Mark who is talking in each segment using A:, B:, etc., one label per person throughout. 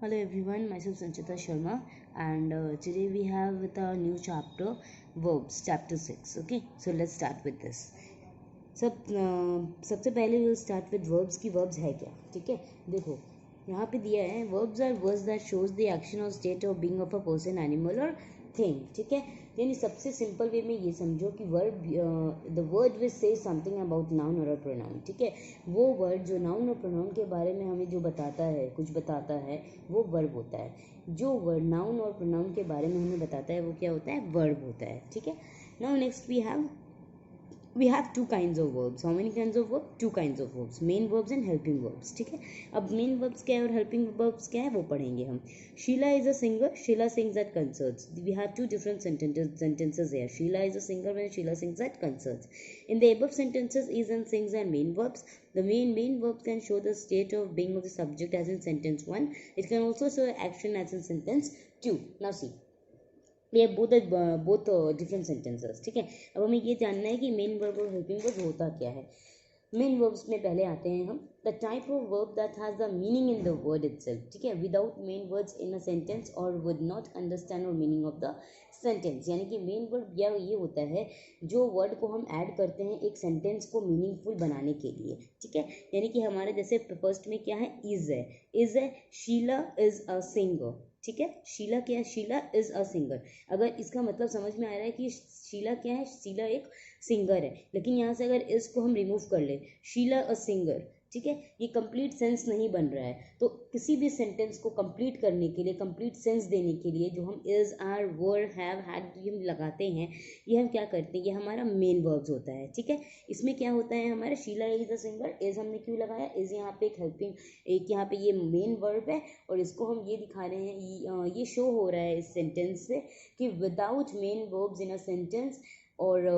A: Hello everyone, myself Sanchita Sharma, and today we have with our new chapter, verbs, chapter 6. Okay, so let's start with this. सबसे पहले we'll start with verbs की verbs है क्या. ठीक है, देखो यहाँ पे दिया है verbs are words that shows the action or state of being of a person, animal or thing. ठीक है, यानी सबसे सिंपल वे में ये समझो कि वर्ब द वर्ड विच से समथिंग अबाउट नाउन और प्रोनाउन. ठीक है, वो वर्ड जो नाउन और प्रोनाउन के बारे में हमें जो बताता है, कुछ बताता है, वो वर्ब होता है. जो वर्ड नाउन और प्रोनाउन के बारे में हमें बताता है वो क्या होता है, वर्ब होता है. ठीक है, now next we have two kinds of verbs. How many kinds of verbs? Two kinds of verbs, main verbs and helping verbs. ठीक है, अब main verbs क्या है और helping verbs क्या है वो पढ़ेंगे हम. Sheila is a singer. Sheila sings at concerts. We have two different sentences here. Sheila is a singer when Sheila sings at concerts. In the above sentences, is and sings are main verbs. The main verbs can show the state of being of the subject as in sentence 1. It can also show action as in sentence 2. Now see, ये both different sentences. ठीक है, अब हमें ये जानना है कि main verb और हेल्पिंग वर्ब होता क्या है. मेन वर्ब्स में पहले आते हैं हम. The type of verb that has the meaning in the word itself. ठीक है, without main words in a sentence और वुड नॉट अंडरस्टैंड और मीनिंग ऑफ द सेंटेंस. यानी कि मेन वर्ब ये होता है जो वर्ड को हम ऐड करते हैं एक सेंटेंस को मीनिंगफुल बनाने के लिए. ठीक है, यानी कि हमारे जैसे फर्स्ट में क्या है, इज है. Sheela is a singer. ठीक है, शीला क्या है, शीला इज अ सिंगर. अगर इसका मतलब समझ में आ रहा है कि शीला क्या है, शीला एक सिंगर है, लेकिन यहाँ से अगर इस को हम रिमूव कर ले, शीला अ सिंगर, ठीक है, ये कंप्लीट सेंस नहीं बन रहा है. तो किसी भी सेंटेंस को कंप्लीट करने के लिए, कंप्लीट सेंस देने के लिए जो हम is, are, were, have, had ये हम लगाते हैं, ये हम क्या करते हैं, ये हमारा मेन वर्ब्स होता है. ठीक है, इसमें क्या होता है हमारा, Sheela is a singer, is हमने क्यों लगाया, इज यहाँ पे एक हेल्पिंग, एक यहाँ पे ये मेन वर्ब है, और इसको हम ये दिखा रहे हैं, ये शो हो रहा है इस सेंटेंस से कि without main verbs in a sentence और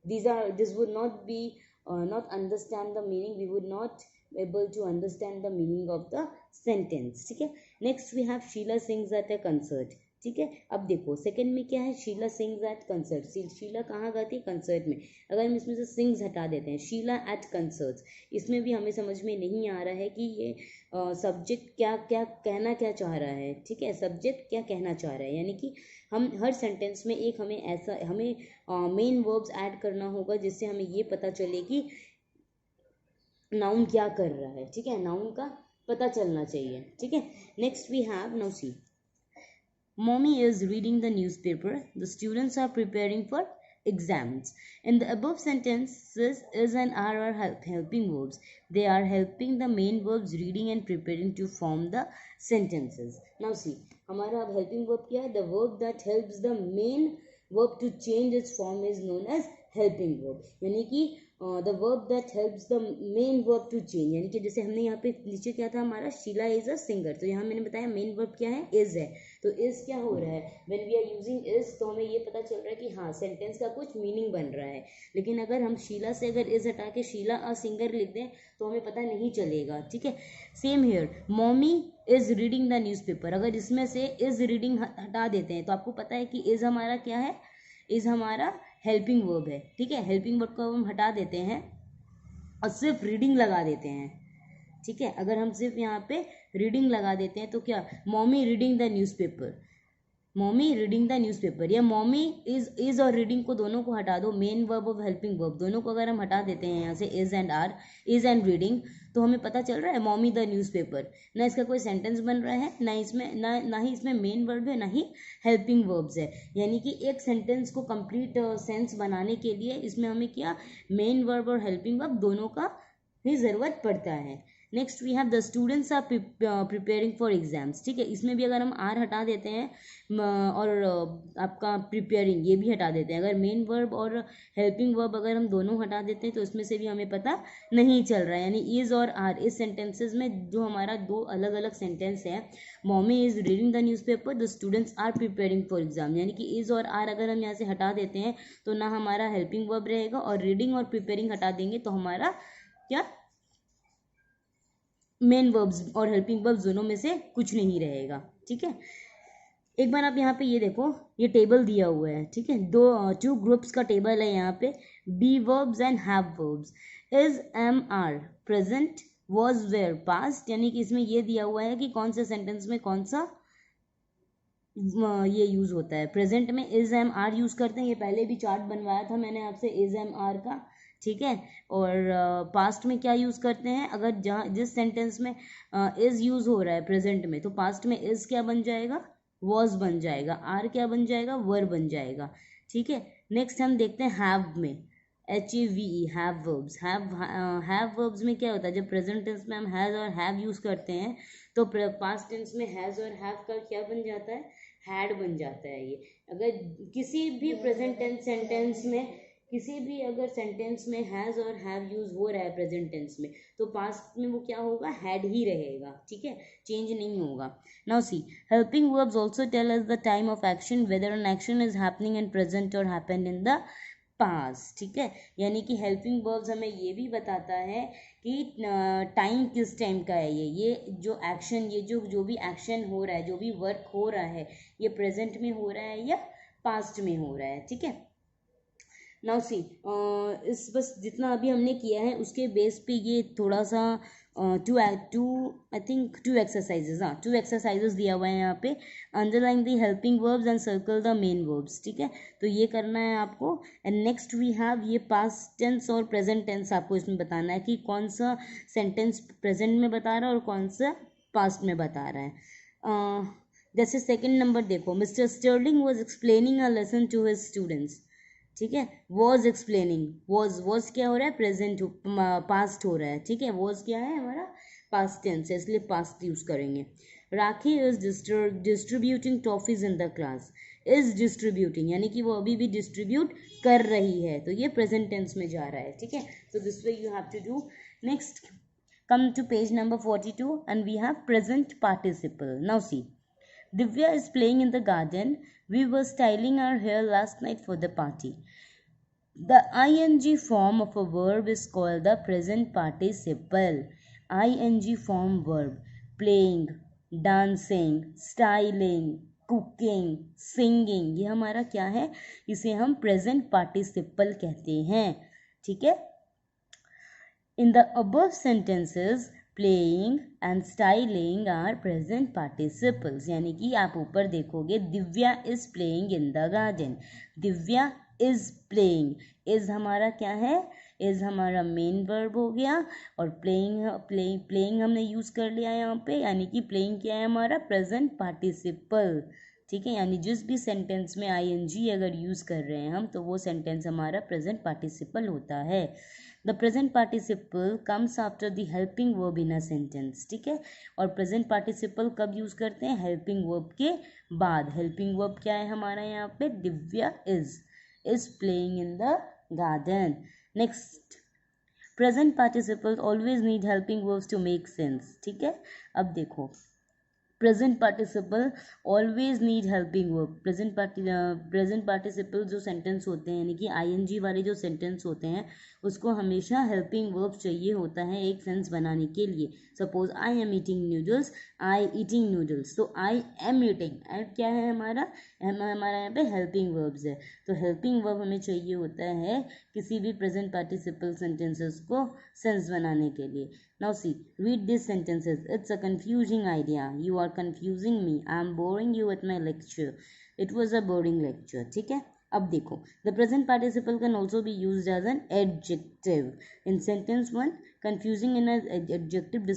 A: this would not be not understand the meaning, we would not able to understand the meaning of the sentence. ठीक है, next we have Sheila sings at a concert. ठीक है, अब देखो second में क्या है, Sheela sings at concert. Sheela कहाँ गाती है, कंसर्ट में. अगर हम इसमें से सिंग्स हटा देते हैं, शीला एट कंसर्ट्स, इसमें भी हमें समझ में नहीं आ रहा है कि ये सब्जेक्ट क्या कहना क्या चाह रहा है. ठीक है, सब्जेक्ट क्या कहना चाह रहा है, यानी कि हम हर सेंटेंस में एक हमें मेन वर्ब्स ऐड करना होगा जिससे हमें ये पता चले कि नाउन क्या कर रहा है. ठीक है, नाउन का पता चलना चाहिए. ठीक है, next we have, now see, Mommy is reading the newspaper. The students are preparing for exams. In the above sentences, is and are helping verbs. They are helping the main verbs reading and preparing to form the sentences. Now see, हमारा अब helping verb क्या है, the verb that helps the main verb to change its form is known as helping verb. यानी कि the verb that helps the main verb to change. यानी कि जैसे हमने यहाँ पे नीचे क्या था हमारा, शीला इज अ सिंगर, तो यहाँ मैंने बताया मेन वर्ब क्या है, इज है. तो इज क्या हो रहा है, when we are using is, तो हमें ये पता चल रहा है कि हाँ सेंटेंस का कुछ मीनिंग बन रहा है. लेकिन अगर हम शीला से अगर इज हटा के शीला अ सिंगर लिख दें तो हमें पता नहीं चलेगा. ठीक है, same here, mommy is reading the newspaper. अगर इसमें से इज रीडिंग हटा देते हैं तो आपको पता है कि इज हमारा क्या है, इज हमारा हेल्पिंग वर्ब है. ठीक है, हेल्पिंग वर्ब को हम हटा देते हैं और सिर्फ रीडिंग लगा देते हैं. ठीक है, अगर हम सिर्फ यहाँ पे रीडिंग लगा देते हैं तो क्या, mommy reading the newspaper, mommy reading the newspaper, या मॉमी इज और रीडिंग को दोनों को हटा दो, मेन वर्ब और हेल्पिंग वर्ब दोनों को अगर हम हटा देते हैं यहाँ से, is and are, is and reading, तो हमें पता चल रहा है मॉमी द न्यूज़पेपर. ना इसका कोई सेंटेंस बन रहा है, ना ही इसमें मेन वर्ब है, ना ही हेल्पिंग वर्ब्स है. यानी कि एक सेंटेंस को कंप्लीट सेंस बनाने के लिए इसमें हमें क्या, मेन वर्ब और हेल्पिंग वर्ब दोनों का ही ज़रूरत पड़ता है. Next we have the students are preparing for exams. ठीक है, इसमें भी अगर हम आर हटा देते हैं और आपका प्रिपेयरिंग ये भी हटा देते हैं, अगर मेन वर्ब और हेल्पिंग वर्ब अगर हम दोनों हटा देते हैं तो इसमें से भी हमें पता नहीं चल रहा है. यानी इज और आर, इस सेंटेंसेज में जो हमारा दो अलग अलग सेंटेंस है, mommy is reading the newspaper, the students are preparing for exam, यानी कि इज और आर अगर हम यहाँ से हटा देते हैं तो ना हमारा हेल्पिंग वर्ब रहेगा, और रीडिंग और प्रिपेयरिंग हटा देंगे तो हमारा क्या, मेन वर्ब्स और हेल्पिंग वर्ब्स दोनों में से कुछ नहीं रहेगा. ठीक है, एक बार आप यहाँ पे ये देखो, ये टेबल दिया हुआ है. ठीक है, टू ग्रुप्स का टेबल है यहाँ पे, be verbs and have verbs. Is, am, are present, was were past, यानी कि इसमें ये दिया हुआ है कि कौन से सेंटेंस में कौन सा ये यूज़ होता है। प्रेजेंट में इज एम आर यूज़ करते हैं, ये पहले भी चार्ट बनवाया था मैंने आपसे इज एम आर का, ठीक है। और पास्ट में क्या यूज़ करते हैं, अगर जहाँ जिस सेंटेंस में इज यूज़ हो रहा है प्रेजेंट में, तो पास्ट में इज क्या बन जाएगा, वॉज बन जाएगा, आर क्या बन जाएगा, वर बन जाएगा, ठीक है। नेक्स्ट हम देखते हैं हैव में, HAVE, have verbs. Have verbs में क्या होता है, जब प्रेजेंट टेंस में हम हैज़ और हैव यूज़ करते हैं तो पास्ट टेंस में हैज़ और हैव का क्या बन जाता है, हैड बन जाता है। ये अगर किसी भी प्रेजेंट टेंस सेंटेंस में, किसी भी अगर सेंटेंस में हैज़ और हैव यूज़ हो रहा है प्रेजेंट टेंस में, तो पास्ट में वो क्या होगा, हैड ही रहेगा, ठीक है, चेंज नहीं होगा। Now see, helping verbs also tell us the time of action, whether an action is happening in present और हैपेंड इन द पास, ठीक है। यानी कि हेल्पिंग वर्ब्स हमें ये भी बताता है कि टाइम किस टाइम का है, ये जो एक्शन, ये जो भी एक्शन हो रहा है, जो भी वर्क हो रहा है, ये प्रेजेंट में हो रहा है या पास्ट में हो रहा है, ठीक है। नाउ सी, इस बस जितना अभी हमने किया है उसके बेस पे ये थोड़ा सा two I think two exercises, हाँ 2 एक्सरसाइजेज दिया हुआ है यहाँ पे। Underline the helping verbs and circle the main verbs, ठीक है, तो ये करना है आपको। एंड नेक्स्ट वी हैव ये पास्ट टेंस और प्रेजेंट टेंस आपको इसमें बताना है कि कौन सा सेंटेंस प्रेजेंट में बता रहा है और कौन सा पास्ट में बता रहा है। जैसे सेकेंड नंबर देखो, mister Sterling was explaining a lesson to his students, ठीक है। वॉज एक्सप्लेनिंग, वॉज क्या हो रहा है, प्रेजेंट पास्ट हो रहा है, ठीक है। वॉज क्या है हमारा, पास्ट टेंस है, इसलिए पास्ट यूज करेंगे। Rakhi is distributing toffees in the class, is distributing यानी कि वो अभी भी डिस्ट्रीब्यूट कर रही है, तो ये प्रेजेंट टेंस में जा रहा है, ठीक है। तो this way you have to do. Next come to page number 42 and we have present participle. Now see, Divya is playing in the garden. We were styling our hair last night for the party. The ing form of a verb is called the present participle. Ing form verb, playing, dancing, styling, cooking, singing, ये हमारा क्या है, इसे हम present participle कहते हैं, ठीक है। In the above sentences, playing and styling are present participles, यानी कि आप ऊपर देखोगे Divya is playing in the garden, Divya is playing, is हमारा क्या है, is हमारा मेन वर्ब हो गया, और playing हमने यूज कर लिया यहाँ पे, यानी कि playing क्या है हमारा, प्रेजेंट पार्टिसिपल, ठीक है। यानी जिस भी सेंटेंस में ing अगर यूज कर रहे हैं हम, तो वो सेंटेंस हमारा प्रेजेंट पार्टिसिपल होता है। The present participle comes after the helping verb in a sentence, ठीक है। और प्रेजेंट पार्टिसिपल कब यूज करते हैं, हेल्पिंग वर्ब के बाद। हेल्पिंग वर्ब क्या है हमारा यहाँ पे, Divya is playing in the garden. Next, present participle always need helping verbs to make sense, ठीक है। अब देखो, present participle always need helping verb, present participle जो सेंटेंस होते हैं, यानी कि ing वाले जो सेंटेंस होते हैं, उसको हमेशा हेल्पिंग वर्ब चाहिए होता है एक सेंस बनाने के लिए। Suppose I am eating noodles, I eating noodles, तो आई एम ईटिंग क्या है हमारा यहाँ पे हेल्पिंग वर्ब्स है, तो हेल्पिंग वर्ब हमें चाहिए होता है किसी भी प्रेजेंट पार्टिसिपल सेंटेंसेस को सेंस बनाने के लिए। Now see, read these sentences. It's a confusing idea. You are confusing me. I am boring you with my lecture. It was a boring lecture. ठीक है। अब देखो, the present participle can also be used as an adjective. In sentence 1, confusing in an adjective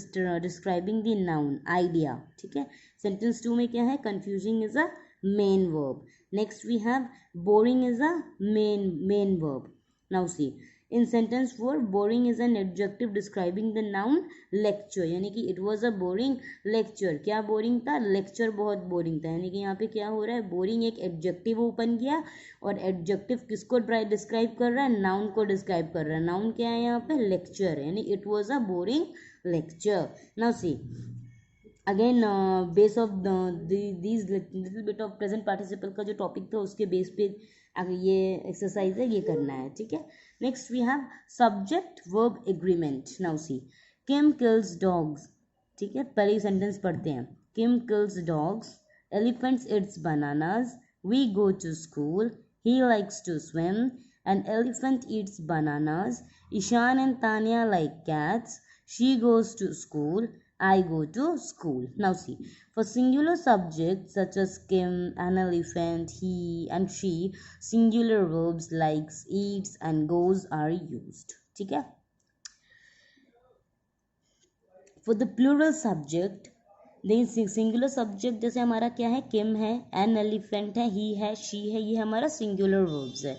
A: describing the noun idea. ठीक है। Sentence 2 में क्या है, confusing is a main verb. Next we have boring is a main verb. Now see, in sentence 4, boring is an adjective describing the noun lecture, यानी कि it was a boring lecture, क्या boring था, lecture बहुत boring था, यानी कि यहाँ पे क्या हो रहा है, boring एक adjective ओपन किया, और adjective किसको डिस्क्राइब कर रहा है, noun को डिस्क्राइब कर रहा है, noun क्या है यहाँ पे, lecture, यानी it was a boring lecture. Now see, again base of these little bit of present participle का जो टॉपिक था उसके बेस पे ये एक्सरसाइज है, ये करना है, ठीक है। Next we have subject verb agreement. Now see, Kim kills dogs, ठीक है, पहले सेंटेंस पढ़ते हैं। Kim kills dogs, elephants eats bananas, we go to school, he likes to swim, an elephant eats bananas, Ishan and Tanya like cats, She goes to school. I go to school. Now see, for singular subjects such as Kim, an elephant, he and she, singular verbs like eats and goes are used. ठीक है? For the plural subject, singular subject जैसे हमारा क्या है, किम है, an elephant है, ही है, she है, ये हमारा सिंगुलर वर्ब्स है.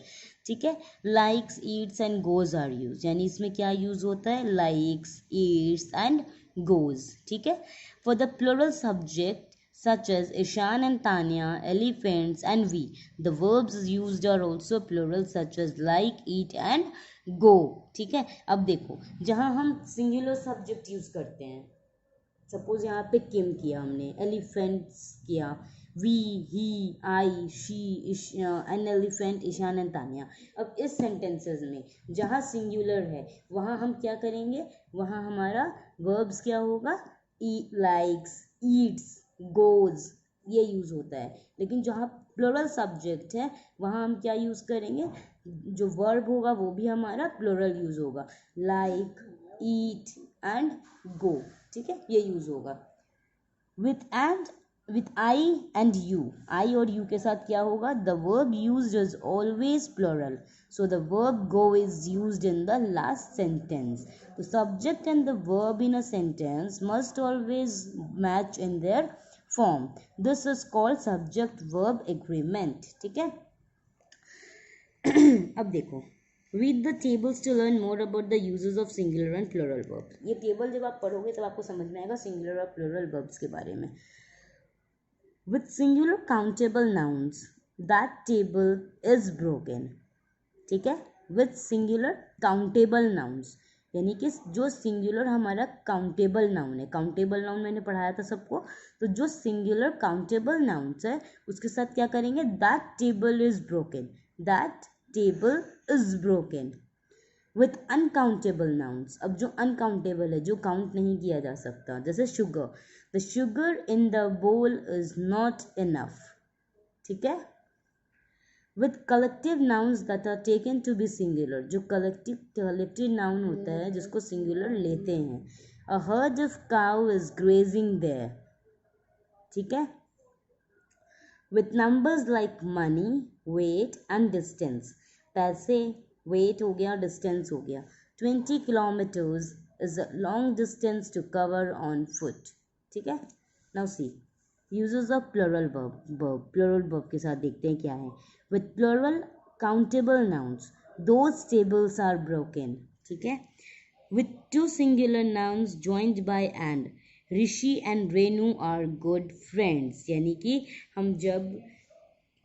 A: ठीक है. Likes, eats and goes are use, यानी इसमें क्या यूज होता है, लाइक्स, ईट्स एंड गोज. ठीक है. For the plural subject such as Ishan and Tanya, elephants and we, the verbs used are also plural such as like, eat and go. ठीक है. अब देखो, जहाँ हम सिंगुलर सब्जेक्ट यूज करते हैं, सपोज यहाँ पे किम किया हमने, एलिफेंट्स किया, we, he, I, she, an elephant, Ishan and Tania. अब इस सेंटेंसेस में जहाँ सिंगुलर है वहाँ हम क्या करेंगे, वहाँ हमारा वर्ब्स क्या होगा, लाइक्स, ईट्स, गोज, ये यूज होता है. लेकिन जहाँ प्लूरल सब्जेक्ट है वहाँ हम क्या यूज करेंगे, जो वर्ब होगा वो भी हमारा प्लूरल यूज होगा, लाइक, ईट एंड गो. ठीक है, ये यूज होगा. With I and you, I और यू के साथ क्या होगा, the verb used is always plural, so the verb go is used in the last sentence. The subject and the verb in a sentence must always match in their form. This is called subject verb agreement. ठीक है. अब देखो, read the tables to learn more about the uses of singular and plural verbs. ये table जब आप पढ़ोगे तब आपको समझ में आएगा सिंगुलर और प्लूरल verbs के बारे में. With singular countable nouns, that table is broken. ठीक है. With singular countable nouns, यानी कि जो सिंगुलर हमारा काउंटेबल नाउन है, काउंटेबल नाउन मैंने पढ़ाया था सबको, तो जो सिंगुलर काउंटेबल नाउन्स है उसके साथ क्या करेंगे, that table is broken. That table is broken. With uncountable nouns, अब जो uncountable है, जो काउंट नहीं किया जा सकता, जैसे sugar, the sugar in the bowl is not enough. ठीक है. With collective nouns that are taken to be singular, जो collective noun होता है जिसको singular लेते हैं, a herd of cow is grazing there. ठीक है. With numbers like money, weight and distance, पैसे, weight हो गया, distance हो गया. 20 kilometers is a long distance to cover on foot. ठीक है. Now see, uses of plural verb. Plural verb के साथ देखते हैं क्या है. With plural countable nouns, those tables are broken. ठीक है. With two singular nouns joined by and, Rishi and Renu are good friends, यानी कि हम जब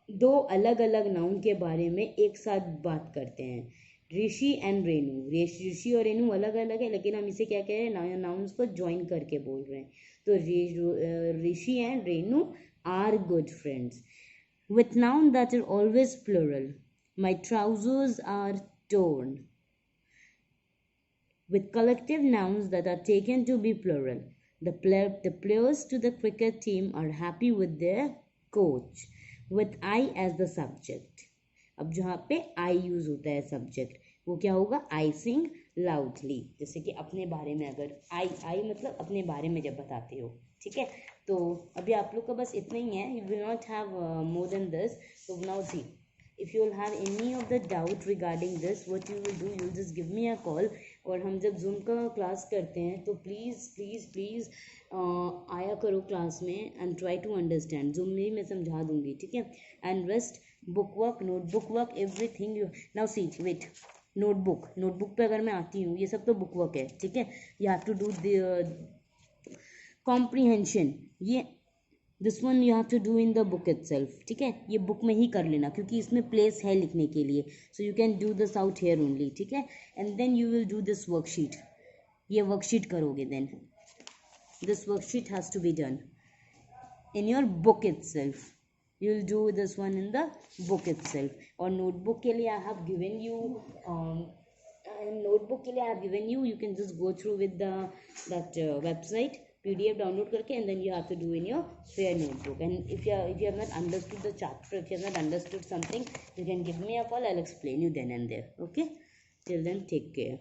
A: दो अलग अलग नाउन के बारे में एक साथ बात करते हैं, ऋषि एंड रेनू, ऋषि और रेनू अलग अलग है लेकिन हम इसे क्या कह रहे हैं, नाउन्स को ज्वाइन करके बोल रहे हैं. तो Rishi and Renu are good friends. With noun that are always plural, my trousers are torn. With collective nouns that are taken to be plural, the players to the cricket team are happy with their coach. With I as the subject, अब जहाँ पे I use होता है subject, वो क्या होगा, I sing loudly. जैसे कि अपने बारे में, अगर I मतलब अपने बारे में जब बताते हो. ठीक है. तो अभी आप लोग का बस इतना ही है. You will not have more than this. So now see, if you will have any of the doubt regarding this, what you will do, you will just give me a call. और हम जब zoom का class करते हैं तो please please please आया करो class में and try to understand. Zoom में ही मैं समझा दूंगी. ठीक है. And rest book work, notebook work, everything. You now see, wait, notebook पे अगर मैं आती हूँ, ये सब तो बुक वर्क है. ठीक है. You have to do the comprehension. ये this one you have to do in the book itself. ठीक है. ये बुक में ही कर लेना क्योंकि इसमें प्लेस है लिखने के लिए. So you can do this out here only. ठीक है. And then you will do this worksheet. ये वर्कशीट करोगे, then this worksheet has to be done in your book itself. You will do this one in the book itself. और notebook के लिए I have given you, you can just go through with that website, PDF download करके, and then you have to do in your fair notebook. And if you have not understood the chapter, if you have not understood something, you can give me a call. I'll explain you then and there. Okay. Till then, take care.